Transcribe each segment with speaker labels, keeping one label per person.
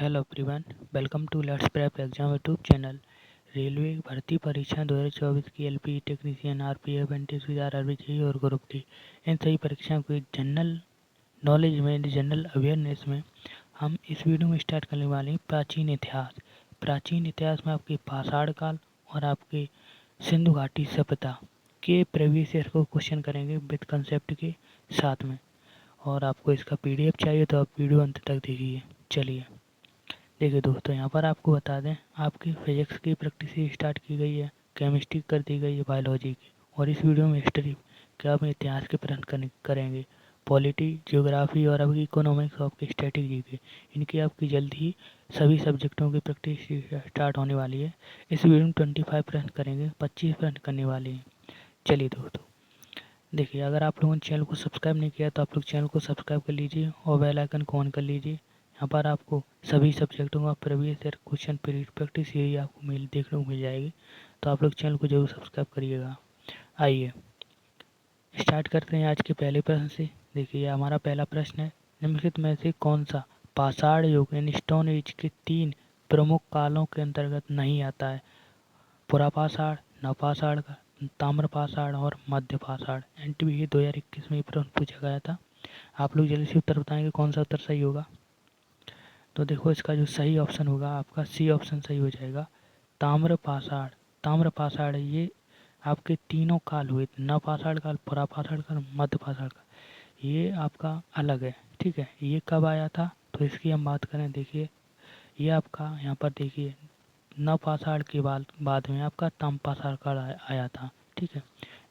Speaker 1: Hello everyone, welcome to let's prep exam YouTube channel. Railway भर्ती परीक्षा 2024 की LP technician, RPF, NTPC, RRB और group D, इन सभी परीक्षाओं की जनरल नॉलेज में, जनरल अवेयरनेस में हम इस वीडियो में स्टार्ट करने वाले हैं प्राचीन इतिहास। प्राचीन इतिहास में आपके पाषाण काल और आपके सिंधु घाटी सभ्यता के प्रीवियस ईयर को क्वेश्चन करेंगे विद कंसेप्ट के साथ में। और आपको इसका पीडीएफ चाहिए तो आप वीडियो अंत तक देखिए। चलिए देखिए दोस्तों, यहाँ पर आपको बता दें, आपकी फिजिक्स की प्रैक्टिस स्टार्ट की गई है, केमिस्ट्री कर दी गई है, बायोलॉजी की, और इस वीडियो में हिस्ट्री के आप इतिहास के प्रश्न करेंगे, पॉलिटी, जियोग्राफी और आपकी इकोनॉमिक्स और आपकी स्ट्रेटेजी के, इनकी आपकी जल्द ही सभी सब्जेक्टों की प्रैक्टिस स्टार्ट होने वाली है। इस वीडियो में 25 प्रश्न करेंगे, 25 प्रश्न करने वाले हैं। चलिए दोस्तों देखिए, अगर आप लोगों ने चैनल को सब्सक्राइब नहीं किया तो आप लोग चैनल को सब्सक्राइब कर लीजिए और बेल आइकन को ऑन कर लीजिए। यहाँ पर आपको सभी सब्जेक्टों का previous year question practice series आपको देखने को मिल जाएगी, तो आप लोग चैनल को जरूर सब्सक्राइब करिएगा। आइए स्टार्ट करते हैं आज के पहले प्रश्न से। देखिए हमारा पहला प्रश्न है, निम्नलिखित में से कौन सा पाषाण युग यानी स्टोन एज के 3 प्रमुख कालों के अंतर्गत नहीं आता है? पुरापाषाण, नवपाषाण, ताम्रपाषाण और मध्यपाषाण। एनटीपीसी 2021 में प्रश्न पूछा गया था। आप लोग जल्दी से उत्तर बताएंगे कौन सा उत्तर सही होगा। तो देखो, इसका जो सही ऑप्शन होगा आपका सी ऑप्शन सही हो जाएगा, ताम्रपाषाण। ताम्रपाषाण ये आपके तीनों काल हुए, नवपाषाण काल, पुरापाषाण काल, मध्यपाषाण काल, ये आपका अलग है। ठीक है, ये कब आया था तो इसकी हम बात करें। देखिए ये आपका यहाँ पर देखिए नवपाषाण के बाद में आपका ताम्रपाषाण काल आया था। ठीक है,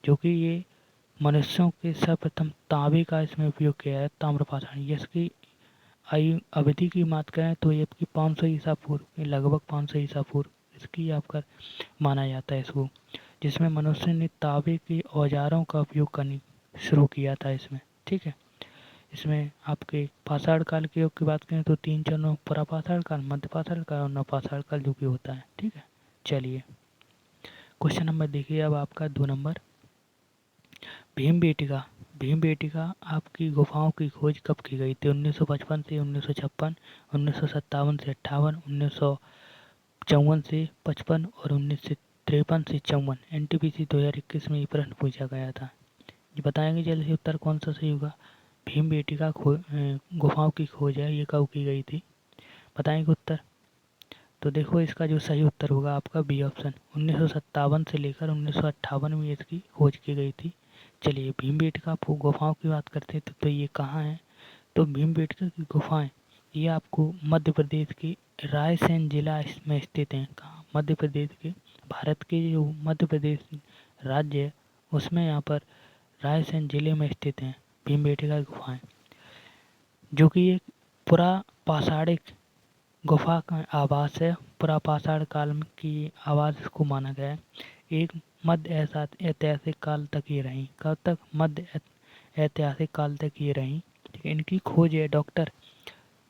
Speaker 1: जो कि ये मनुष्यों के सर्वप्रथम तांबे का इसमें उपयोग किया है, ताम्रपाषाण। इसकी आयु अवधि की बात करें तो ये आपकी 500 ईसा पूर्व, लगभग 500 ईसा पूर्व इसकी आपका माना जाता है इसको, जिसमें मनुष्य ने तांबे के औजारों का उपयोग करने शुरू किया था इसमें। ठीक है, इसमें आपके पाषाण काल के योग की बात करें तो 3 चरणों, पुरापाषाण काल, मध्यपाषाण काल और नवपाषाण काल जो कि होता है। ठीक है, चलिए क्वेश्चन नंबर देखिए अब आपका 2 नंबर। भीमबेटका, भीमबेटका आपकी गुफाओं की खोज कब की गई थी? 1955 से 1956, 1957 से 58, 1954 से 55 और 1953 से 54। एनटीपीसी 2021 में ये प्रश्न पूछा गया था। ये बताएंगे जल्दी से उत्तर कौन सा सही होगा। भीमबेटका गुफाओं की खोज है, ये कब की गई थी? बताएंगे उत्तर। तो देखो, इसका जो सही उत्तर होगा आपका बी ऑप्शन, 1957 से लेकर 1958 में इसकी खोज की गई थी। चलिए भीमबेटका गुफाओं की बात करते हैं तो ये कहाँ है? तो भीमबेटका की गुफाएं ये आपको मध्य प्रदेश के रायसेन जिला में स्थित हैं। कहाँ? मध्य प्रदेश के, भारत के जो मध्य प्रदेश राज्य है उसमें यहाँ पर रायसेन जिले में स्थित हैं भीमबेटका गुफाएं, जो कि एक पुरापाषाणिक गुफा का आवास है। पुरापाषाण काल की आवास इसको माना गया है। एक मध्य ऐतिहासिक काल तक ये रही। कब तक? मध्य ऐतिहासिक काल तक ये रही। ठीक है, इनकी खोज है डॉक्टर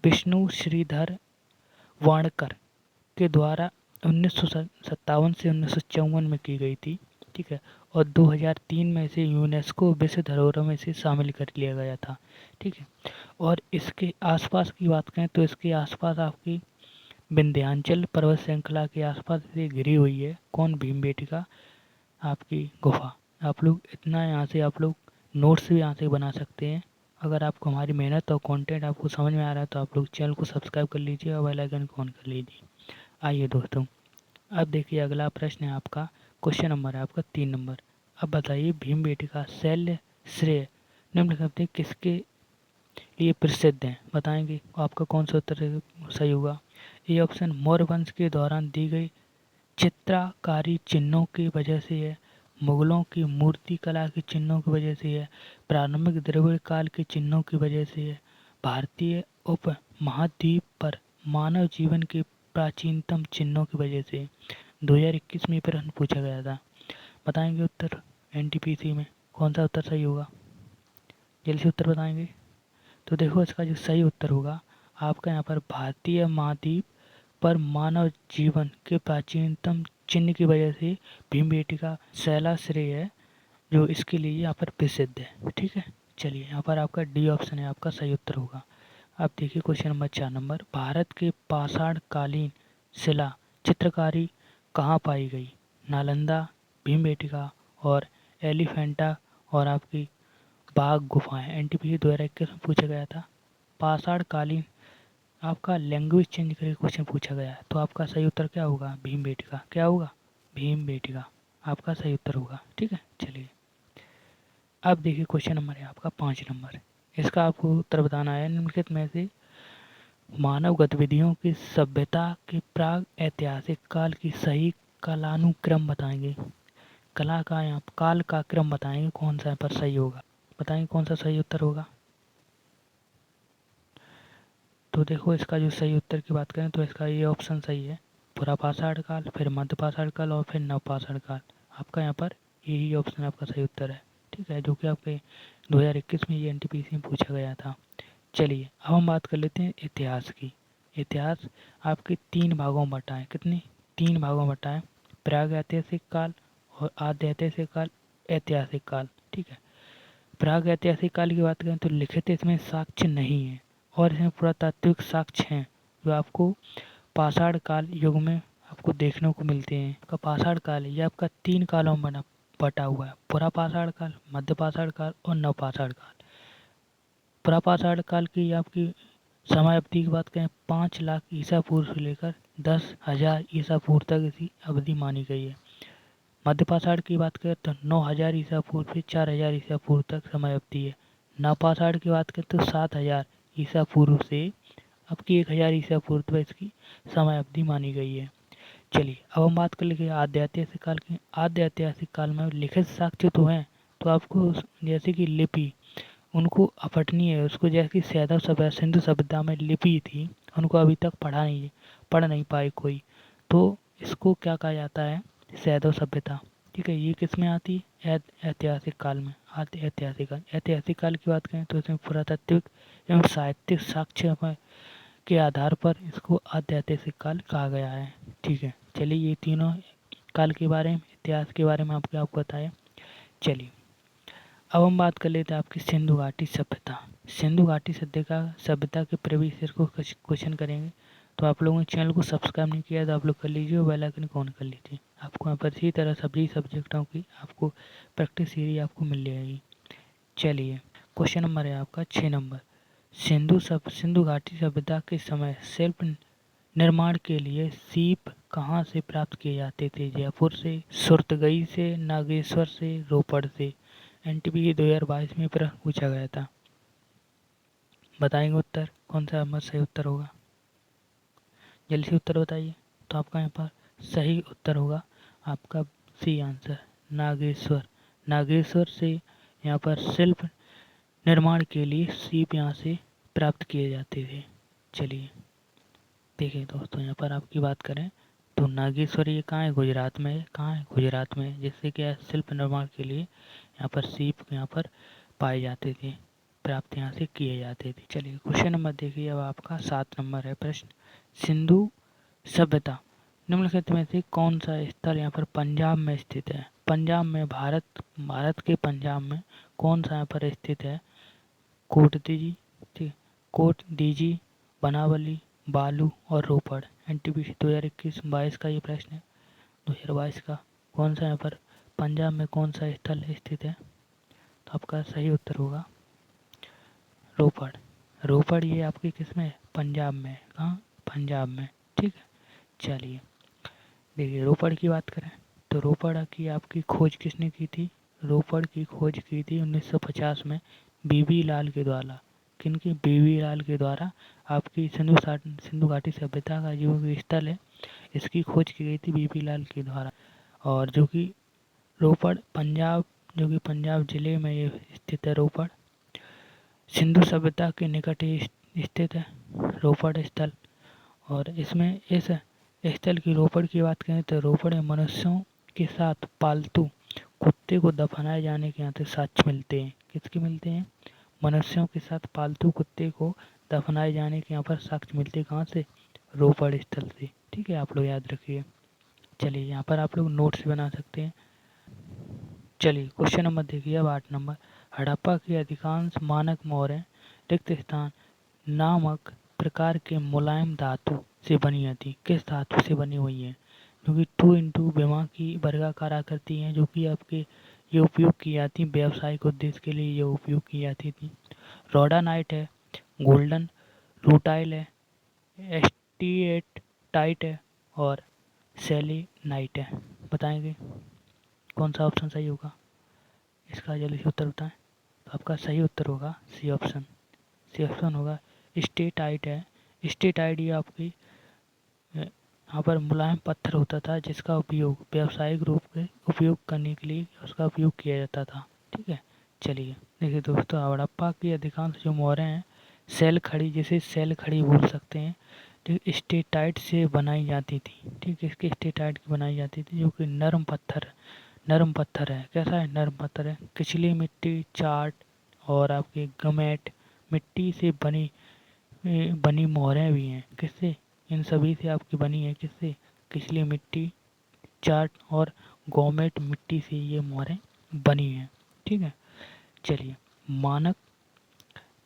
Speaker 1: विष्णु श्रीधर वाणकर के द्वारा 1957 से 1954 में की गई थी। ठीक है, और 2003 में इसे यूनेस्को विश्व धरोहर में इसे शामिल कर लिया गया था। ठीक है, और इसके आसपास की बात करें तो इसके आसपास आपकी विंध्याचल पर्वत श्रृंखला के आसपास से घिरी हुई है। कौन? भीमबेटका आपकी गुफा। आप लोग इतना यहाँ से आप लोग नोट्स भी यहाँ से बना सकते हैं। अगर आपको हमारी मेहनत और कंटेंट आपको समझ में आ रहा है तो आप लोग चैनल को सब्सक्राइब कर लीजिए और बेल आइकन को ऑन कर लीजिए। आइए दोस्तों, अब देखिए अगला प्रश्न है आपका, क्वेश्चन नंबर है आपका 3 नंबर। अब बताइए भीमबेटका शैल श्रेय निम्नलिखित में किसके लिए प्रसिद्ध हैं? बताएंगे आपका कौन सा उत्तर सही होगा। ये ऑप्शन मौर्य वंश के दौरान दी गई चित्रकारी चिन्हों की वजह से है, मुगलों की मूर्ति कला के चिन्हों की वजह से है, प्रारंभिक द्रविड़ काल के चिन्हों की वजह से है, भारतीय उप महाद्वीप पर मानव जीवन के प्राचीनतम चिन्हों की वजह से। 2021 में प्रश्न पूछा गया था। बताएंगे उत्तर एनटीपीसी में कौन सा उत्तर सही होगा। जल्दी से उत्तर बताएंगे। तो देखो, इसका जो सही उत्तर होगा आपका यहाँ पर भारतीय महाद्वीप पर मानव जीवन के प्राचीनतम चिन्ह की वजह से भीमबेटका शैलाश्रय है, जो इसके लिए यहाँ पर प्रसिद्ध है। ठीक है, चलिए यहाँ पर आपका डी ऑप्शन है आपका सही उत्तर होगा। अब देखिए क्वेश्चन नंबर 4 भारत के पाषाण कालीन शिला चित्रकारी कहाँ पाई गई? नालंदा, भीमबेटका और एलिफेंटा और आपकी बाघ गुफाएं। एनटीपीसी 2021 में पूछा गया था। पाषाण कालीन आपका लैंग्वेज चेंज करके क्वेश्चन पूछा गया है, तो आपका सही उत्तर क्या होगा? भीमबेटका। क्या होगा? भीमबेटका आपका सही उत्तर होगा। ठीक है, चलिए अब देखिए क्वेश्चन नंबर है आपका 5। इसका आपको उत्तर बताना है। निम्नलिखित में से मानव गतिविधियों की सभ्यता के प्राग ऐतिहासिक काल की सही कालानुक्रम बताएंगे। कला का यहाँ काल का क्रम बताएंगे, कौन सा यहाँ पर सही होगा? बताएंगे कौन सा सही उत्तर होगा। तो देखो इसका जो सही उत्तर की बात करें तो इसका ये ऑप्शन सही है, पुरापाषाण काल, फिर मध्यपाषाण काल और फिर नवपाषाण काल। आपका यहाँ पर यही ऑप्शन आपका सही उत्तर है। ठीक है, जो कि आपके 2021 में ये एनटीपीसी में पूछा गया था। चलिए अब हम बात कर लेते हैं इतिहास की। इतिहास आपके 3 भागों में बटा है। कितनी? 3 भागों में बटा है। प्राग ऐतिहासिक काल और आद्य ऐतिहासिक काल, ऐतिहासिक काल। ठीक है, प्राग ऐतिहासिक काल की बात करें तो लिखित इसमें साक्ष्य नहीं है और इसमें पुरातात्विक साक्ष्य हैं जो आपको पाषाण काल युग में आपको देखने को मिलते हैं। आपका पाषाण काल है ये आपका 3 कालों में बटा हुआ है, पुरापाषाण काल, मध्यपाषाण काल और नवपाषाण काल। पुरापाषाण काल की आपकी समय अवधि की बात करें 5 लाख ईसा पूर्व से लेकर 10,000 ईसा पूर्व तक इसी अवधि मानी गई है। मध्यपाषाण की बात करें तो 9,000 ईसा पूर्व से 4,000 ईसा पूर्व तक समय अवधि है। नवपाषाण की बात करें तो 7,000 ईसा पूर्व से आपकी 1,000 ईसा पूर्व तक इसकी समय अवधि मानी गई है। चलिए अब हम बात कर लेंगे आद्य ऐतिहासिक काल की। आद्य ऐतिहासिक काल में लिखित साक्ष्य तो हैं, तो आपको जैसे कि लिपि उनको अपठनी है, उसको जैसे कि सैंधव सभ्यता सिंधु सभ्यता में लिपि थी, उनको अभी तक पढ़ नहीं पाए कोई, तो इसको क्या कहा जाता है? सैंधव सभ्यता। ठीक है, ये किस में आती है? ऐतिहासिक काल में। आद्य ऐतिहासिक काल। ऐतिहासिक काल की बात करें तो इसमें पुरातात्विक एवं साहित्यिक साक्ष्य के आधार पर इसको आद्य ऐतिहासिक काल कहा गया है। ठीक है, चलिए ये तीनों काल के बारे में, इतिहास के बारे में आपको बताया। चलिए अब हम बात कर लेते हैं आपकी सिंधु घाटी सभ्यता। सिंधु घाटी सभ्यता के प्रवेश को क्वेश्चन करेंगे। तो आप लोगों ने चैनल को सब्सक्राइब नहीं किया तो आप लोग कर लीजिए और बेल आइकन को ऑन कर लीजिए। आपको यहाँ पर इसी तरह सभी सब्जेक्टों की आपको प्रैक्टिस सीरीज आपको मिल जाएगी। चलिए क्वेश्चन नंबर है आपका 6। सिंधु घाटी सभ्यता के समय शिल्प निर्माण के लिए सीप कहाँ से प्राप्त किए जाते थे? जयपुर से, सुरतगई से, नागेश्वर से, रोपड़ से। एनटीपीसी 2022 में प्रश्न पूछा गया था। बताएंगे उत्तर, कौन सा हमारा सही उत्तर होगा? जल्दी से उत्तर बताइए। तो आपका यहाँ पर सही उत्तर होगा आपका सी आंसर, नागेश्वर। नागेश्वर से यहाँ पर शिल्प निर्माण के लिए सीप यहाँ से प्राप्त किए जाते थे। चलिए देखिए दोस्तों, यहाँ पर आपकी बात करें तो नागेश्वर ये कहाँ है? गुजरात में है। कहाँ है? गुजरात में, जिससे क्या है शिल्प निर्माण के लिए यहाँ पर सीप यहाँ पर पाए जाते थे, प्राप्त यहाँ से किए जाते थे। चलिए क्वेश्चन नंबर देखिए अब आपका 7 है प्रश्न। सिंधु सभ्यता निम्नलिखित में से कौन सा स्थल यहाँ पर पंजाब में स्थित है? पंजाब में, भारत के पंजाब में कौन सा यहाँ पर स्थित है? कोटदीजी, ठीक, कोटदीजी, बनावली, बालू और रोपड़। एनटीपीसी 2021-22 का ये प्रश्न है। 2022 का कौन सा यहाँ पर पंजाब में कौन सा स्थल स्थित है? तो आपका सही उत्तर होगा रोपड़। रोपड़ ये आपकी किस में है? पंजाब में। कहाँ? पंजाब में। ठीक है, चलिए देखिए रोपड़ की बात करें तो रोपड़ की आपकी खोज किसने की थी? रोपड़ की खोज की थी 1950 में बीबी लाल के द्वारा। किनकी? बीबी लाल के द्वारा आपकी सिंधु घाटी सभ्यता का जो स्थल है इसकी खोज की गई थी बीबी लाल के द्वारा। और जो कि रोपड़ पंजाब, जो कि पंजाब जिले में ये स्थित है रोपड़। सिंधु सभ्यता के निकट ही स्थित है रोपड़ स्थल। और इसमें इस स्थल की रोपड़ की बात करें तो रोपड़ में मनुष्यों के साथ पालतू कुत्ते को दफनाए जाने के यहाँ से साक्ष्य मिलते हैं। किसके मिलते हैं? मनुष्यों के साथ पालतू कुत्ते को दफनाए जाने के यहाँ पर साक्ष्य मिलते हैं। कहाँ से? रोपड़ स्थल से। ठीक है, आप लोग याद रखिए। चलिए यहाँ पर आप लोग नोट्स बना सकते हैं। चलिए क्वेश्चन नंबर देखिए अब 8। हड़प्पा के अधिकांश मानक मोहरें रिक्त स्थान नामक प्रकार के मुलायम धातु से बनी आती। किस धातु से बनी हुई है? जो कि 2x विमा की वर्गाकार आकृति है, जो कि आपके ये उपयोग की जाती, व्यावसायिक उद्देश्य के लिए ये उपयोग की जाती थी। रोडानाइट है, गोल्डन रूटाइल है, एस्टीएटाइट है और सेलेनाइट है। बताएंगे कौन सा ऑप्शन सही होगा? इसका जल्दी से उत्तर बताएं। तो आपका सही उत्तर होगा सी ऑप्शन। सी ऑप्शन होगा स्टेटाइट है। स्टेटाइट ये आपकी यहाँ पर मुलायम पत्थर होता था, जिसका उपयोग व्यावसायिक रूप से उपयोग करने के लिए उसका उपयोग किया जाता था। ठीक है, चलिए देखिए दोस्तों, हड़प्पा की अधिकांश जो मोहरें हैं सेल खड़ी, जिसे सेल खड़ी बोल सकते हैं, ठीक, स्टेटाइट से बनाई जाती थी। ठीक, इसके स्टेटाइट की बनाई जाती थी, जो कि नरम पत्थर है। कैसा है? नरम पत्थर है। किचली मिट्टी, चाट और आपके गमेट मिट्टी से बनी मोहरें भी हैं। किससे? इन सभी से आपकी बनी है। किससे? किचली मिट्टी, चाट और गौमेट मिट्टी से ये मोहरें बनी हैं। ठीक है, चलिए मानक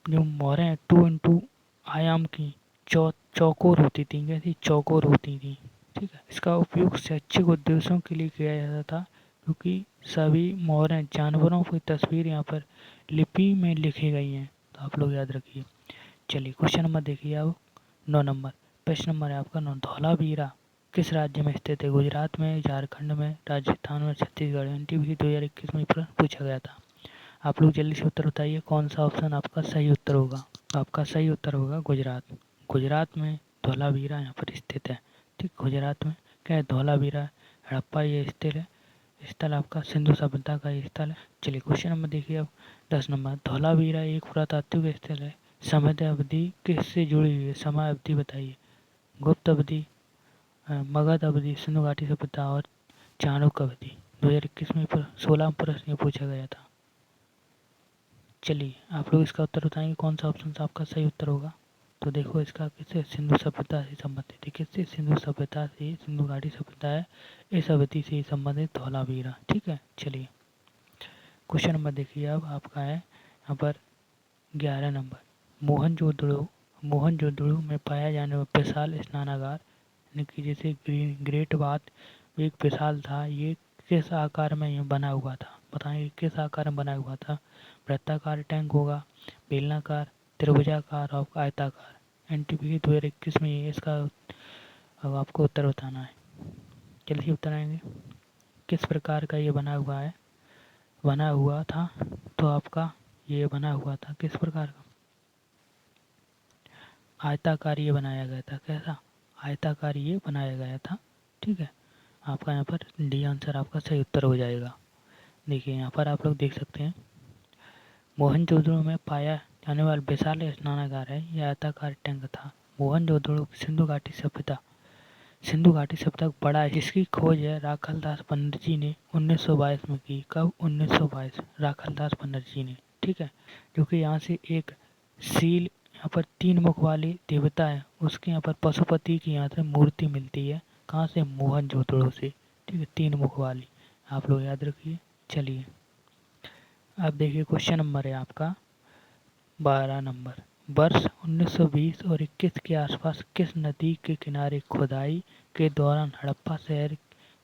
Speaker 1: जो मोहरें हैं 2x आयाम की चौकोर होती थी। कैसी? चौकोर होती थी। ठीक है, इसका उपयोग शैक्षिक उद्देश्यों के लिए किया जाता था, क्योंकि सभी मोहरें जानवरों की तस्वीर यहाँ पर लिपि में लिखी गई हैं। तो आप लोग याद रखिए। चलिए क्वेश्चन नंबर देखिए अब 9 नंबर। प्रश्न नंबर है आपका 9। धौलावीरा किस राज्य में स्थित है? गुजरात में, झारखंड में, राजस्थान में, छत्तीसगढ़ में। एनटीपीसी 2021 में प्रश्न पूछा गया था। आप लोग जल्दी से उत्तर बताइए कौन सा ऑप्शन आपका सही उत्तर होगा। आपका सही उत्तर होगा गुजरात। गुजरात में धौलावीरा यहाँ पर स्थित है। ठीक, गुजरात में क्या है? धौलावीरा हड़प्पा ये स्थल आपका सिंधु सभ्यता का ये स्थल है। चलिए क्वेश्चन नंबर देखिए अब 10 नंबर। धौलावीरा एक पुरातात्विक स्थल है। समय अवधि किससे जुड़ी हुई है? समय अवधि बताइए। गुप्त अवधि, मगध अवधि, सिंधु घाटी सभ्यता और चाणक्य अवधि। 2021 में 16 प्रश्न पूछा गया था। चलिए आप लोग इसका उत्तर बताएंगे कौन सा ऑप्शन आपका सही उत्तर होगा। तो देखो इसका किससे? सिंधु सभ्यता से संबंधित है। किससे? सिंधु सभ्यता से, सिंधु घाटी सभ्यता है, इस अवधि से संबंधित धौलावीरा। ठीक है, चलिए क्वेश्चन नंबर देखिए अब आपका है यहाँ पर 11 नंबर। मोहनजोदड़ो में पाया जाने वाला विशाल स्नानागार, यानी कि जैसे ग्रेट बाथ एक विशाल था, ये किस आकार में ये बना हुआ था? बताएंगे किस आकार में बना हुआ था? वृत्ताकार टैंक होगा, बेलनाकार, त्रिभुजाकार और आयताकार। एनटीपीसी 2021 में ये इसका अब आपको उत्तर बताना है। जल्दी उत्तर आएंगे। किस प्रकार का ये बना हुआ था? तो आपका ये बना हुआ था किस प्रकार का? आयताकार ये बनाया गया था। कैसा? आयताकार ये बनाया गया था। ठीक है, आपका यहाँ पर डी आंसर आपका सही उत्तर हो जाएगा। देखिए यहाँ पर आप लोग देख सकते हैं, मोहनजोदड़ो में पाया जाने वाला विशाल स्नानागार है, यह आयताकार टैंक था। मोहनजोदड़ो सिंधु घाटी सभ्यता बड़ा है, जिसकी खोज है राखालदास बनर्जी ने 1922 में की। कब? 1922, राखालदास बनर्जी ने। ठीक है, क्योंकि यहाँ से एक सील, यहाँ पर 3 मुख वाली देवता है, उसके यहाँ पर पशुपति की यहाँ से मूर्ति मिलती है। कहाँ से? मोहनजोदड़ो से। ठीक है, 3 मुख वाली, आप लोग याद रखिए। चलिए अब देखिए क्वेश्चन नंबर है आपका 12 नंबर। वर्ष 1920 और 21 के आसपास किस नदी के किनारे खुदाई के दौरान हड़प्पा शहर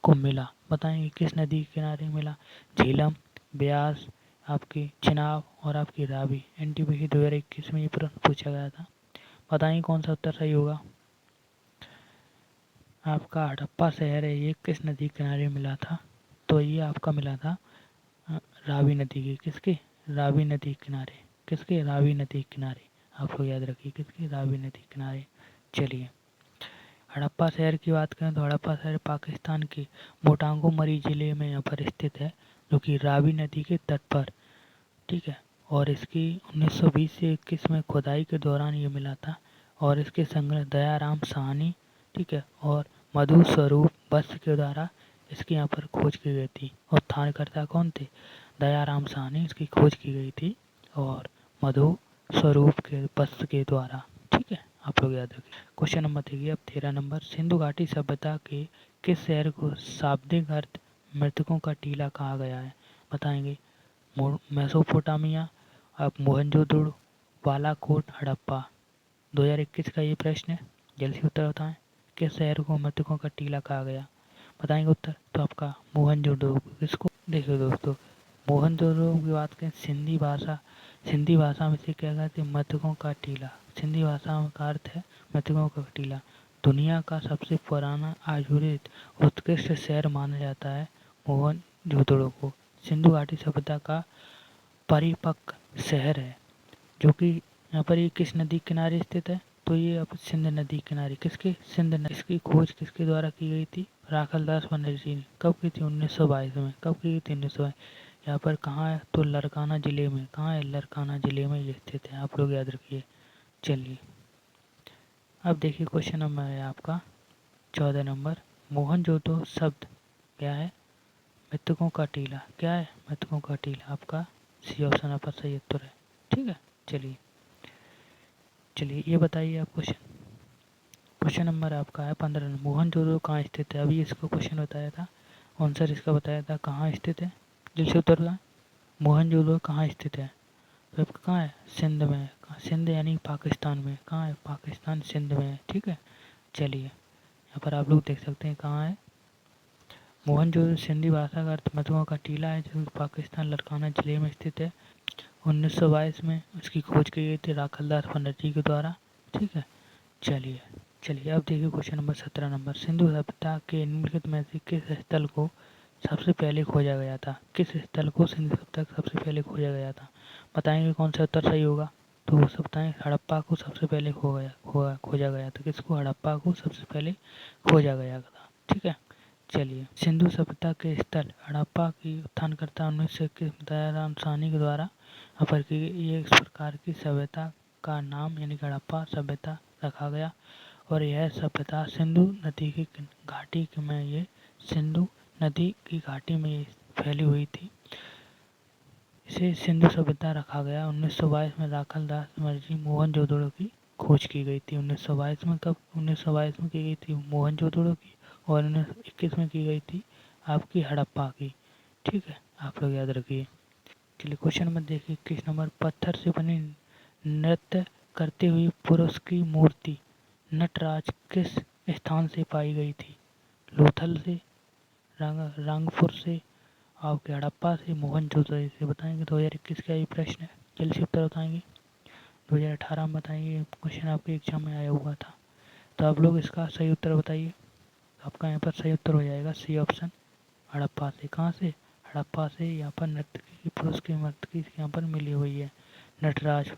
Speaker 1: को मिला? बताएंगे किस नदी के किनारे मिला? झेलम, ब्यास, आपकी चिनाब और आपकी रावी। एनटीपीसी 2021 में ये प्रश्न पूछा गया था। बताएंगे कौन सा उत्तर सही होगा। आपका हड़प्पा शहर है ये किस नदी के किनारे मिला था? तो ये आपका मिला था रावी नदी के। किसके? रावी नदी के किनारे। किसके? रावी नदी के किनारे। आप लोग याद रखिए किसके? रावी नदी के किनारे। चलिए हड़प्पा शहर की बात करें तो हड़प्पा शहर पाकिस्तान के मोटांगोमरी जिले में यहाँ पर स्थित है, जो कि रावी नदी के तट पर। ठीक है, और इसकी 1920 से 21 में खुदाई के दौरान ये मिला था, और इसके संग्रह दयाराम साहनी, ठीक है, और मधु स्वरूप बस के द्वारा इसकी यहाँ पर खोज की गई थी। और उत्थानकर्ता कौन थे? दयाराम साहनी इसकी खोज की गई थी, और मधु स्वरूप के बस के द्वारा। ठीक है, आप लोग याद रखिए। क्वेश्चन नंबर देखिए अब 13 नंबर। सिंधु घाटी सभ्यता के किस शहर को शाब्दिक अर्थ मृतकों का टीला कहा गया है? बताएंगे। मेसोपोटामिया, अब मोहनजोदड़ो, बालाकोट, हड़प्पा। 2021 का ये प्रश्न है, जल्दी से उत्तर बताएं। किस शहर को मृतकों का टीला कहा गया? बताएंगे उत्तर तो आपका मोहनजोदड़ो। किसको? देखिए दोस्तों, मोहनजोदड़ो की बात करें, सिंधी भाषा में से क्या कहते हैं? मृतकों का टीला। सिंधी भाषा का अर्थ है मृतकों का टीला। दुनिया का सबसे पुराना आयुर्वेद उत्कृष्ट शहर माना जाता है मोहनजोदड़ो को। सिंधु घाटी सभ्यता का परिपक्व शहर है, जो कि यहाँ पर ये किस नदी किनारे स्थित है? तो ये अब सिंध नदी किनारे। किसके? सिंध नदी। इसकी खोज किसके द्वारा की गई थी? राखलदास बनर्जी ने। कब की थी? 1922 में। कब की गई थी? 1922। यहाँ पर कहाँ है? तो लरकाना जिले में। कहाँ है? लरकाना जिले में ये स्थित है, आप लोग याद रखिए। चलिए अब देखिए क्वेश्चन नंबर है आपका 14 नंबर। मोहनजोदड़ो शब्द क्या है? मृतकों का टीला। क्या है? मृतकों का टीला। आपका सी ऑप्शन आपका सही उत्तर है। ठीक है, चलिए ये बताइए आप क्वेश्चन नंबर आपका है 15। मोहनजोदड़ो कहाँ स्थित है? अभी इसको क्वेश्चन बताया था, आंसर इसका बताया था, कहाँ स्थित है? जल्दी से उत्तर बताएं। मोहनजोदड़ो कहाँ स्थित है? तो आपका कहाँ है? सिंध में है। सिंध यानी पाकिस्तान में। कहाँ है? पाकिस्तान, सिंध में है। ठीक है, चलिए यहाँ पर आप लोग देख सकते हैं कहाँ है। मोहनजोदड़ो सिंधी भाषा का अर्थ मृतकों का टीला है, जो पाकिस्तान लरकाना जिले में स्थित है। 1922 में उसकी खोज की गई थी राखलदास बनर्जी के द्वारा। ठीक है, चलिए अब देखिए क्वेश्चन नंबर 17 नंबर। सिंधु सभ्यता के निम्नलिखित में से किस स्थल को सबसे पहले खोजा गया था? किस स्थल को सिंधु सभ्यता सबसे पहले खोजा गया था? बताएंगे कौन सा उत्तर सही होगा? तो वो सब बताएं। हड़प्पा को सबसे पहले खोजा गया था। किसको? हड़प्पा को सबसे पहले खोजा गया था। ठीक है, चलिए सिंधु सभ्यता के स्थल हड़प्पा की उत्थानकर्ता 1921 दयाराम साहनी के द्वारा अपर की ये इस प्रकार की सभ्यता का नाम यानी हड़प्पा सभ्यता रखा गया। और यह सभ्यता सिंधु नदी की घाटी में ये सिंधु नदी की घाटी में ये फैली हुई थी। इसे सिंधु सभ्यता रखा गया। 1922 में राखलदास बनर्जी मोहनजोदड़ो की खोज की गई थी। 1922 में। कब? 1922 में की गई थी मोहनजोदड़ो की, और 1921 में की गई थी आपकी हड़प्पा की। ठीक है, आप लोग याद रखिए। चलिए क्वेश्चन नंबर देखिए 21 नंबर। पत्थर से बनी नृत्य करते हुए पुरुष की मूर्ति नटराज किस स्थान से पाई गई थी? लोथल से, रंगपुर से, आपके हड़प्पा से, मोहनजोदड़ो से? बताएंगे 2021 का ये प्रश्न है, जल्दी से उत्तर बताएंगे। 2018 में बताएंगे, क्वेश्चन आपके एग्जाम में आया हुआ था। तो आप लोग इसका सही उत्तर बताइए। आपका यहाँ पर सही उत्तर हो जाएगा सी ऑप्शन, हड़प्पा से। कहाँ से? हड़प्पा से। यहाँ पर नर्तकी की पुरुष की मूर्ति यहाँ पर मिली हुई है, नटराज।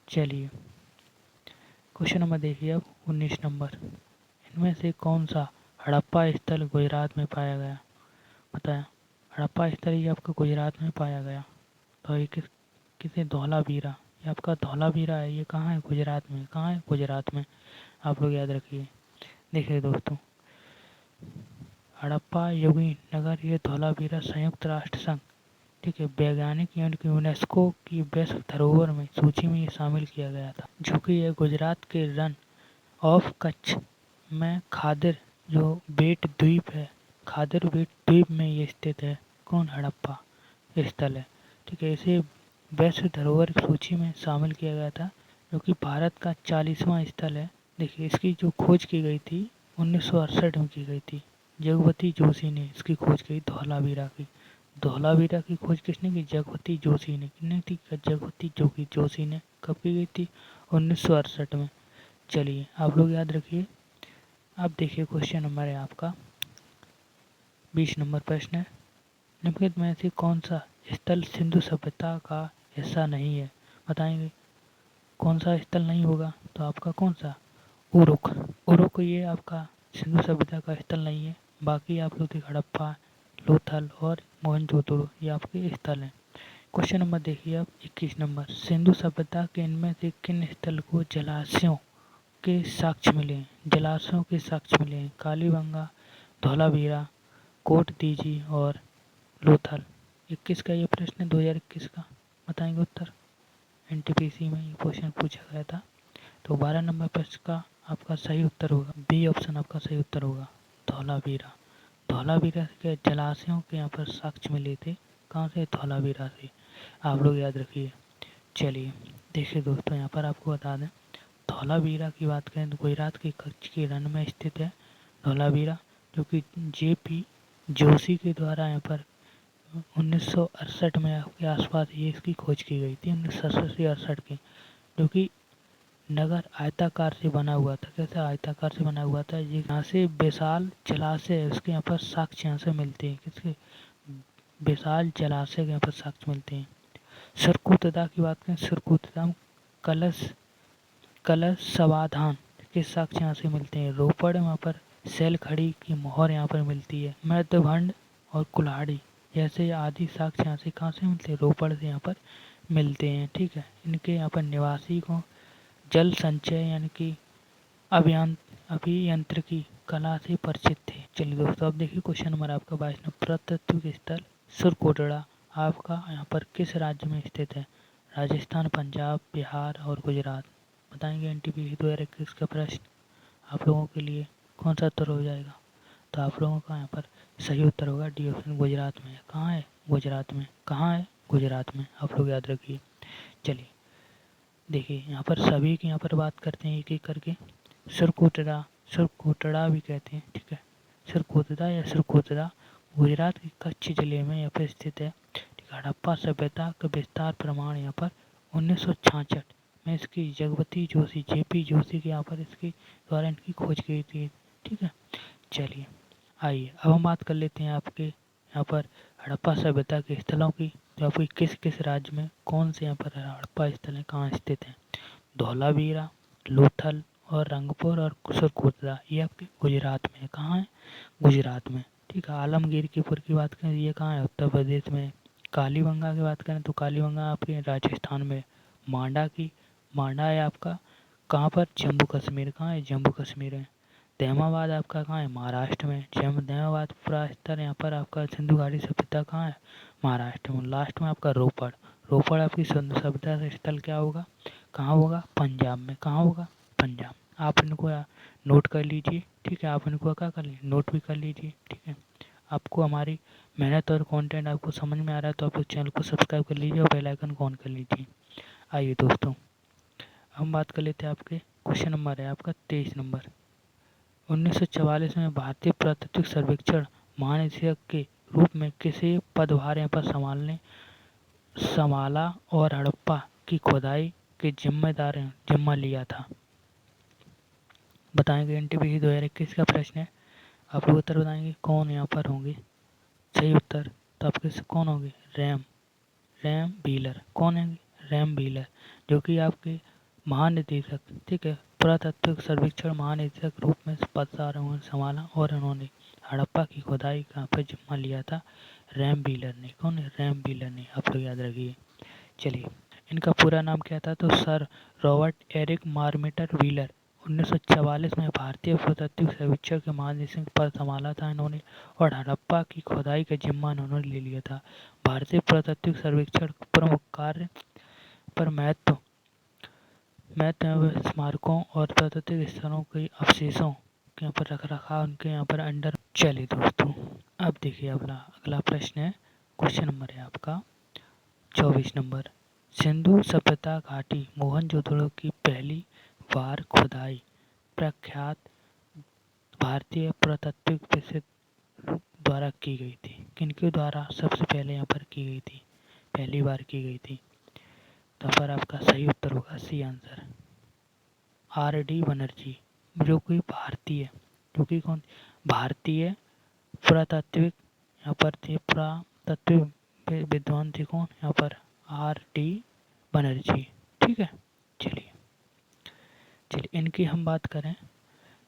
Speaker 1: चलिए क्वेश्चन नंबर देखिए अब 19 नंबर। इनमें से कौन सा हड़प्पा स्थल गुजरात में पाया गया? बताया हड़प्पा स्थल ये आपका गुजरात में पाया गया। तो ये किसे? धौलावीरा। ये आपका धौलावीरा है, ये कहाँ है? गुजरात में। कहाँ है? गुजरात में। आप लोग याद रखिए। देखिए दोस्तों, हड़प्पा योगी नगर ये धौलावीरा संयुक्त राष्ट्र संघ, ठीक है, वैज्ञानिक यूनेस्को की विश्व धरोहर में सूची में ये शामिल किया गया था, जो कि यह गुजरात के रन ऑफ कच्छ में खादिर जो बेट द्वीप है, खादिर बेट द्वीप में ये स्थित है। कौन? हड़प्पा स्थल है। ठीक है, इसे वैश्व धरोहर सूची में शामिल किया गया था, जो कि भारत का 40वां स्थल है। देखिए इसकी जो खोज की गई थी 1968 में की गई थी। जगवती जोशी ने इसकी खोज की, धौलावीरा की। धौलावीरा की खोज किसने की? जगवती जोशी ने। किसने थी? जगवती जोशी ने। कब की गई थी? 1968 में। चलिए आप लोग याद रखिए। अब देखिए क्वेश्चन नंबर है आपका 20 नंबर प्रश्न है। निम्नलिखित में से कौन सा स्थल सिंधु सभ्यता का हिस्सा नहीं है? बताएंगे कौन सा स्थल नहीं होगा? तो आपका कौन सा? उरुक। उरुक ये आपका सिंधु सभ्यता का स्थल नहीं है। बाकी आप लोग देख हड़प्पा, लोथल और मोहनजोदड़ो ये आपके स्थल हैं। क्वेश्चन नंबर देखिए अब 21 नंबर। सिंधु सभ्यता के इनमें से किन स्थल को जलाशयों के साक्ष्य मिले हैं? जलाशयों के साक्ष्य मिले हैं। कालीबंगा, धौलावीरा, कोट दीजी और लोथल। 21 का ये प्रश्न 2021 का। बताएंगे उत्तर। एनटीपीसी में ये क्वेश्चन पूछा गया था। तो 12 नंबर प्रश्न का आपका सही उत्तर होगा बी ऑप्शन, आपका सही उत्तर होगा धौलावीरा। धौलावीरा के जलाशयों के यहाँ पर साक्ष्य मिले थे। कहाँ से? धौलावीरा से। आप लोग याद रखिए। चलिए देखिए दोस्तों, यहाँ पर आपको बता दें धौलावीरा की बात करें तो गुजरात के कच्छ के रण में स्थित है धौलावीरा, जो कि जे.पी. जोशी के द्वारा यहाँ पर 1968 में के आसपास ये इसकी खोज की गई थी, 1968 की, जो कि नगर आयताकार से बना हुआ था। कैसे आयताकार से बना हुआ था? ये यहाँ से विशाल जलाशय है, उसके यहाँ पर साक्ष्य यहाँ से मिलते हैं। किसके? विशाल जलाशय के यहाँ पर साक्ष्य मिलते हैं। सरकूतदा की बात करें, सरकूतदा कलश कलश समाधान के साक्ष्य यहाँ से मिलते हैं। रोपड़ वहाँ पर सेल खड़ी की मोहर यहाँ पर मिलती है। मृदभंड और कुल्हाड़ी जैसे आदि साक्ष्य यहाँ से कहाँ से मिलते हैं? रोपड़ से यहाँ पर मिलते हैं। ठीक है, इनके यहाँ पर निवासी को जल संचय यानी कि अभियांत्रिकी कला से परिचित थे। चलिए दोस्तों, अब देखिए क्वेश्चन नंबर आपका 22 में, पुरातात्विक स्थल सुरकोटड़ा आपका यहाँ पर किस राज्य में स्थित है? राजस्थान, पंजाब, बिहार और गुजरात। बताएंगे एनटीपीसी 2021 का प्रश्न आप लोगों के लिए कौन सा उत्तर हो जाएगा? तो आप लोगों का यहाँ पर सही उत्तर होगा डी ऑप्शन, गुजरात में। कहाँ है? गुजरात में। कहाँ है? गुजरात में। आप लोग याद रखिए। चलिए देखिए, यहाँ पर सभी की यहाँ पर बात करते हैं एक एक करके। सरकूतड़ा, सरकूतड़ा भी कहते हैं। ठीक है, सरकूतड़ा या सरकूतड़ा गुजरात के कच्छ जिले में यहाँ पर स्थित है। ठीक है, हड़प्पा सभ्यता का विस्तार प्रमाण यहाँ पर 1966 में इसकी जगवती जोशी, जे.पी. जोशी के यहाँ पर इसके द्वारा इनकी खोज की थी। ठीक है, चलिए आइए अब हम बात कर लेते हैं आपके यहाँ पर हड़प्पा सभ्यता के स्थलों की। तो आपके किस किस राज्य में कौन से यहाँ पर हड़प्पा स्थल हैं, कहाँ स्थित हैं? धौलावीरा, लोथल और रंगपुर और सरकूतड़ा ये आपके गुजरात में है। कहाँ है? गुजरात में। ठीक है, आलमगीर की पुर की बात करें, ये कहाँ है? उत्तर प्रदेश में। कालीबंगा की बात करें तो कालीबंगा आपके राजस्थान में। मांडा है आपका कहाँ पर? जम्मू कश्मीर। कहाँ है? जम्मू कश्मीर है। दहमाबाद आपका कहाँ है? महाराष्ट्र में। दहमाबाद पूरा स्तर यहाँ पर आपका सिंधु घाटी सभ्यता कहाँ है? महाराष्ट्र में। लास्ट में आपका रोपड़। रोपड़ आपकी सिंधु सभ्यता स्थल क्या होगा? कहाँ होगा? पंजाब में। कहाँ होगा? पंजाब। आप इनको नोट कर लीजिए। ठीक है, आप इनको क्या कर लीजिए? नोट भी कर लीजिए। ठीक है, आपको हमारी मेहनत और कंटेंट आपको समझ में आ रहा है तो आप इस चैनल को सब्सक्राइब कर लीजिए और बेल आइकन को ऑन कर लीजिए। आइए दोस्तों, हम बात कर लेते हैं आपके क्वेश्चन नंबर है आपका 23 नंबर। 1944 में भारतीय पुरातात्विक सर्वेक्षण महानिदेशक के रूप में किसे पदभार यहाँ पर संभाला और हड़प्पा की खुदाई के जिम्मा लिया था? बताएंगे एनटीपीसी 2021 का प्रश्न है। आप लोग उत्तर बताएंगे कौन यहाँ पर होंगे सही उत्तर। तो आपके कौन होंगे? RAM wheeler. कौन है? रैम व्हीलर, जो कि आपके महानिदेशक, ठीक है, पुरातात्विक सर्वेक्षण महानिदेशक रूप में पदभार संभाला और उन्होंने हड़प्पा की खुदाई का पर जिम्मा लिया था रैम व्हीलर ने। कौन है? रैम व्हीलर ने। आप लोग याद रखिए। चलिए, इनका पूरा नाम क्या था? तो सर रॉबर्ट एरिक मार्मिटर व्हीलर 1944 में भारतीय पुरातात्विक सर्वेक्षण के महानिदेशक पद संभाला था इन्होंने, और हड़प्पा की खुदाई का जिम्मा इन्होंने ले लिया था। भारतीय पुरातात्विक सर्वेक्षण प्रमुख कार्य पर महत्व स्मारकों और पुरातात्विक स्थलों के अवशेषों के यहाँ पर रख रखाव उनके यहाँ पर अंडर। चलिए दोस्तों, अब देखिए अगला प्रश्न है, क्वेश्चन नंबर है आपका 24 नंबर। सिंधु सभ्यता घाटी मोहनजोदड़ो की पहली बार खुदाई प्रख्यात भारतीय पुरातात्विक परिषद द्वारा की गई थी। किनके द्वारा सबसे पहले यहाँ पर की गई थी? पहली बार की गई थी। तो पर आपका सही उत्तर होगा सी आंसर, आर.डी. बनर्जी, जो कि भारतीय, जो कि कौन? भारतीय पुरातात्विक यहाँ पर थे, पुरातात्विक विद्वान थे। कौन यहाँ पर? आर.डी. बनर्जी। ठीक है, चलिए इनकी हम बात करें।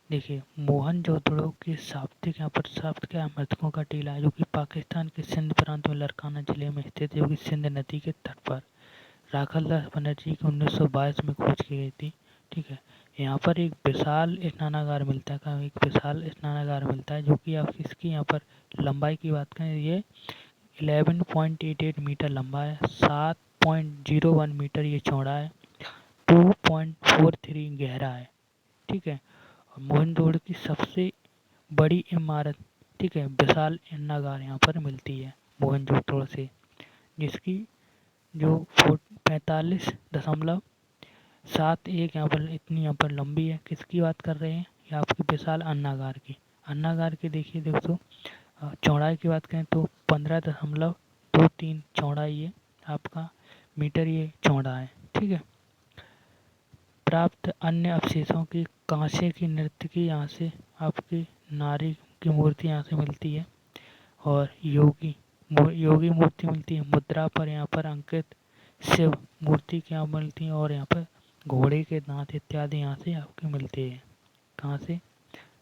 Speaker 1: देखिए, मोहनजोदड़ो की शाब्दिक यहाँ पर शाब्द क्या? मृतकों का टीला है, जो कि पाकिस्तान के सिंध प्रांत में लरकाना जिले में स्थित है, जो कि सिंध नदी के तट पर। राखलदास बनर्जी की 1922 में खोज की गई थी। ठीक है, यहाँ पर एक विशाल स्नानागार मिलता है। कहाँ? एक विशाल स्नानागार मिलता है, जो कि आप इसकी यहाँ पर लंबाई की बात करें, ये 11.88 मीटर लंबा है, 7.01 मीटर ये चौड़ा है, 2.43 गहरा है। ठीक है, और मोहनजोदड़ो की सबसे बड़ी इमारत, ठीक है, विशाल स्नानागार यहाँ पर मिलती है मोहनजोदड़ो से, जिसकी जो 45.11 सात एक यहाँ पर इतनी यहाँ पर लंबी है। किसकी बात कर रहे हैं? ये आपकी विशाल अन्नागार की। अन्नागार की देखिए दोस्तों, चौड़ाई की बात करें तो 15.23 चौड़ाई है आपका मीटर ये चौड़ा है। ठीक है। प्राप्त अन्य अवशेषों की कांसे की नर्तकी यहाँ से आपकी नारी की मूर्ति यहाँ से मिलती है और योगी मूर्ति मिलती है। मुद्रा पर यहाँ पर अंकित शिव मूर्ति क्या मिलती है और यहाँ पर घोड़े के दांत इत्यादि यहाँ से आपके मिलते हैं।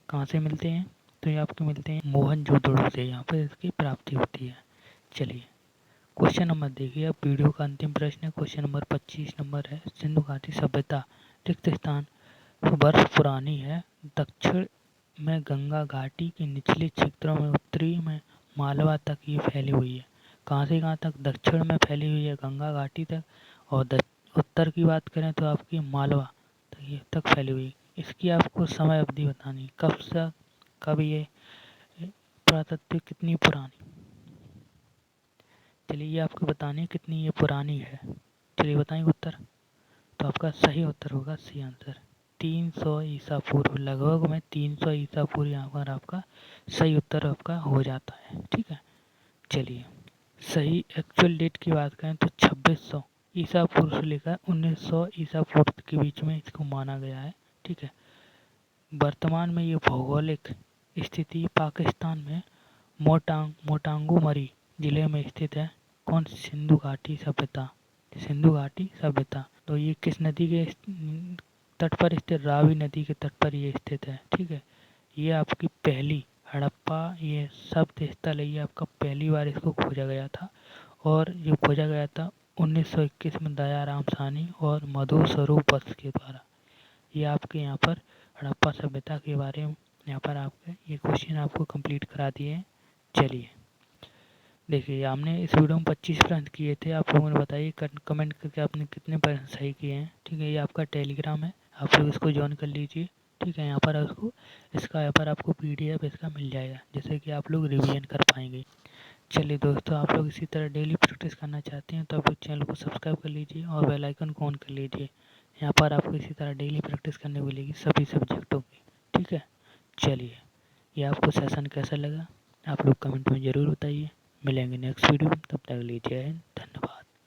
Speaker 1: कहाँ से मिलते हैं? तो ये आपके मिलते हैं मोहनजोदड़ो से, यहाँ पर इसकी प्राप्ति होती है। चलिए क्वेश्चन नंबर देखिए, अब वीडियो का अंतिम प्रश्न है। क्वेश्चन नंबर 25 नंबर है, सिंधु घाटी सभ्यता रिक्त स्थान वर्ष पुरानी है। दक्षिण में गंगा घाटी के निचले क्षेत्रों में, उत्तरी में मालवा तक ये फैली हुई है। कहाँ से कहाँ तक? दक्षिण में फैली हुई है गंगा घाटी तक, और उत्तर की बात करें तो आपकी मालवा तक फैली हुई। इसकी आपको समय अवधि बतानी, कब से कब ये पुरातत्व कितनी पुरानी। चलिए ये आपको बतानी कितनी ये पुरानी है। चलिए बताएंगे उत्तर। तो आपका सही उत्तर होगा सी आंसर 300 ईसा पूर्व। लगभग में 300 ईसा पूर्व यहाँ पर आपका सही उत्तर आपका हो जाता है। ठीक है। चलिए सही एक्चुअल डेट की बात करें तो 2600 ईसा पूर्व से लेकर 1900 ईसा पूर्व के बीच में इसको माना गया है। ठीक है। वर्तमान में ये भौगोलिक स्थिति पाकिस्तान में मोटांगू-मरी जिले में स्थित है। कौन? सिंधु घाटी सभ्यता। सिंधु घाटी सभ्यता तो ये किस नदी के तट पर स्थित? रावी नदी के तट पर ये स्थित है। ठीक है। ये आपकी पहली हड़प्पा ये शब्द स्थल है, ये आपका पहली बार इसको खोजा गया था, और ये खोजा गया था 1921 में दयाराम साहनी और मधु स्वरूप वत्स के द्वारा। ये आपके यहाँ पर हड़प्पा सभ्यता के बारे में यहाँ पर आपके ये क्वेश्चन आपको कंप्लीट करा दिए हैं। चलिए देखिए, हमने इस वीडियो में 25 प्रश्न किए थे। आप लोगों ने बताइए कमेंट करके आपने कितने प्रश्न सही किए हैं। ठीक है। ये आपका टेलीग्राम है, आप लोग इसको ज्वाइन कर लीजिए। ठीक है। यहाँ पर उसको इसका यहाँ पर आपको PDF इसका मिल जाएगा, जैसे कि आप लोग रिवीजन कर पाएंगे। चलिए दोस्तों, आप लोग इसी तरह डेली प्रैक्टिस करना चाहते हैं तो आप लोग चैनल को सब्सक्राइब कर लीजिए और बेल आइकन को ऑन कर लीजिए। यहाँ पर आपको इसी तरह डेली प्रैक्टिस करने मिलेगी सभी सब्जेक्टों की। ठीक है। चलिए, ये आपको सेशन कैसा लगा आप लोग कमेंट में ज़रूर बताइए। मिलेंगे नेक्स्ट वीडियो में, तब तक लीजिए।